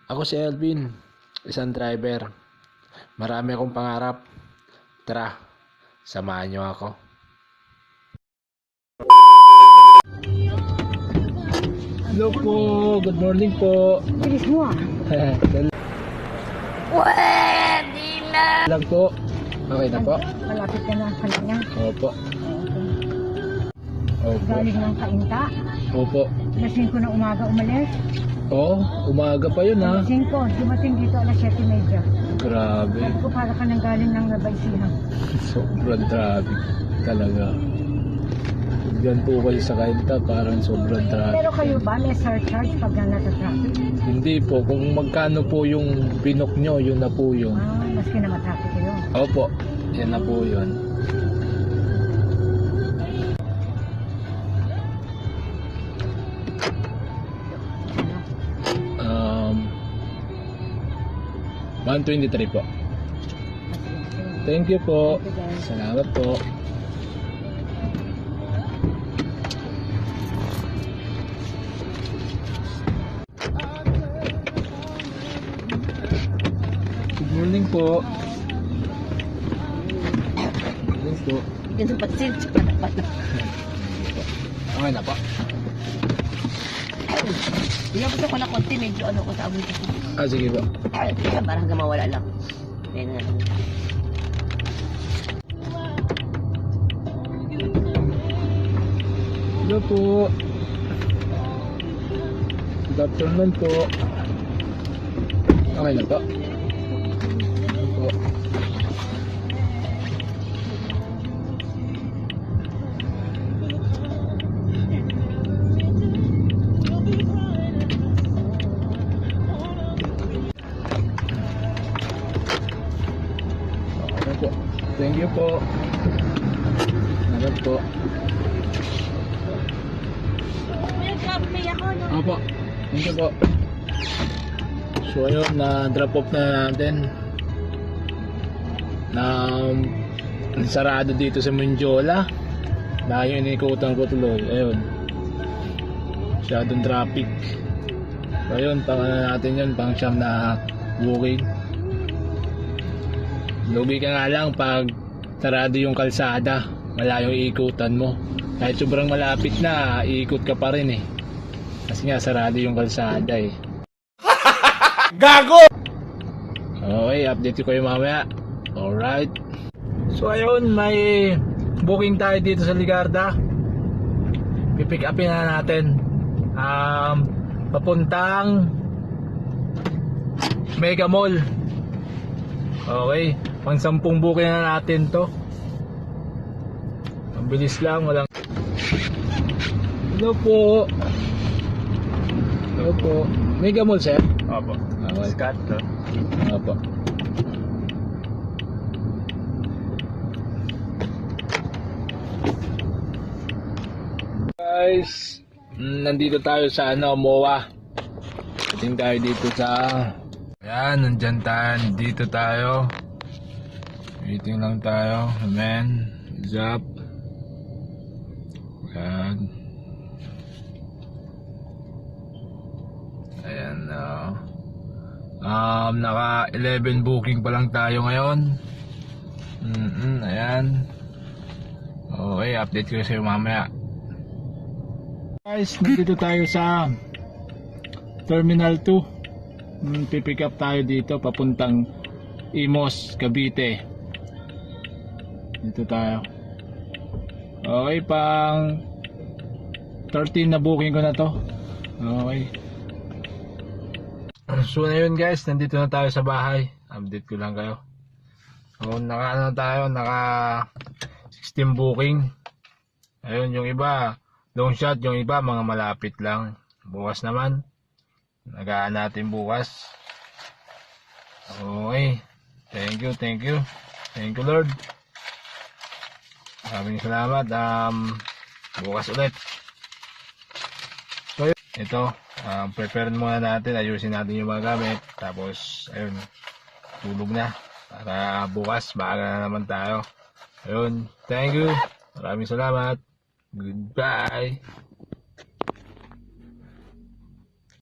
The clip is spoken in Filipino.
Ako si Elvin, isang driver. Marami akong pangarap. Tara, samahan niyo ako. Hello po, good morning po. Bilis mo ah. Pwede na. Lang po. Okay na po? Malapit ka na sa kanya. Opo. Opo. Galing ng kainta. Opo. Alas 5 ng umaga umalis. Oo, umaga pa yun ha. Alas 5, dumating dito alas 7:30. Grabe. Sabi ko para ka nang galing ng nabaisihan. Sobrang traffic talaga. Diyan po kayo sa Kainta, parang sobrang traffic. Pero kayo ba may surcharge pag nasa traffic? Hindi po, kung magkano po yung binok nyo, yun na po yun. Maski na matraffic kayo. Opo, yan na po yun. Um, 123 po. Thank you po. Salamat po. Good morning po. Good morning po. Yan sa patsin. Okay na po. Pinapos ako na konti, medyo ano ko sa amoy ko. Sige po. Parang hanggang mawala lang. Ayan na. Hello po. Good afternoon po. Okay na po. Po. Okay po. Thank you po. Salamat po. Opo. Thank you po. So ayun, na-drop off na natin. Sarado dito sa Menjola. Dahil yung inikutan ko tuloy. Ayun. Masyadong traffic. So ayun, pang natin yun, pang siyam na booking. Lugi ka nga lang pag sarado yung kalsada. Malayo yung ikutan mo. Kahit sobrang malapit na, iikot ka pa rin eh. Kasi nga sarado yung kalsada eh. Gago! Okay, update ko kayo mamaya. Alright. So ayun, may booking tayo dito sa Ligarda. Pipick upin na natin. Papuntang Mega Mall. Okay, pang 10 booking na natin to. Mabilis lang, walang... Hello po. Hello po. Mega Mall, sir? Opo. Okay. Scott to. Opo. Guys, nandito tayo sa MOA. Tingin tayo dito sa... Ayan, nandyan tayo. Dito tayo. Waiting lang tayo. Amen. Zap. Ayan. Ayan. Naka 11 booking pa lang tayo ngayon. Ayan. Okay, update ko sa'yo mamaya. Guys, nandito tayo sa Terminal 2. Pipick up tayo dito papuntang Imos, Cavite. Dito tayo. Okay, pang 13 na booking ko na to. Okay. So na yun guys, nandito na tayo sa bahay. Update ko lang kayo. So naka naka 16 booking. Ayun, yung iba long shot, yung iba mga malapit lang. Bukas naman nagaan natin bukas. Okay. Thank you Lord. Maraming salamat. Bukas ulit. So ito, prepare muna natin, ayusin natin yung mga gamit, tapos ayun, tulog na para bukas maaga na naman tayo. Ayun, thank you, maraming salamat, goodbye.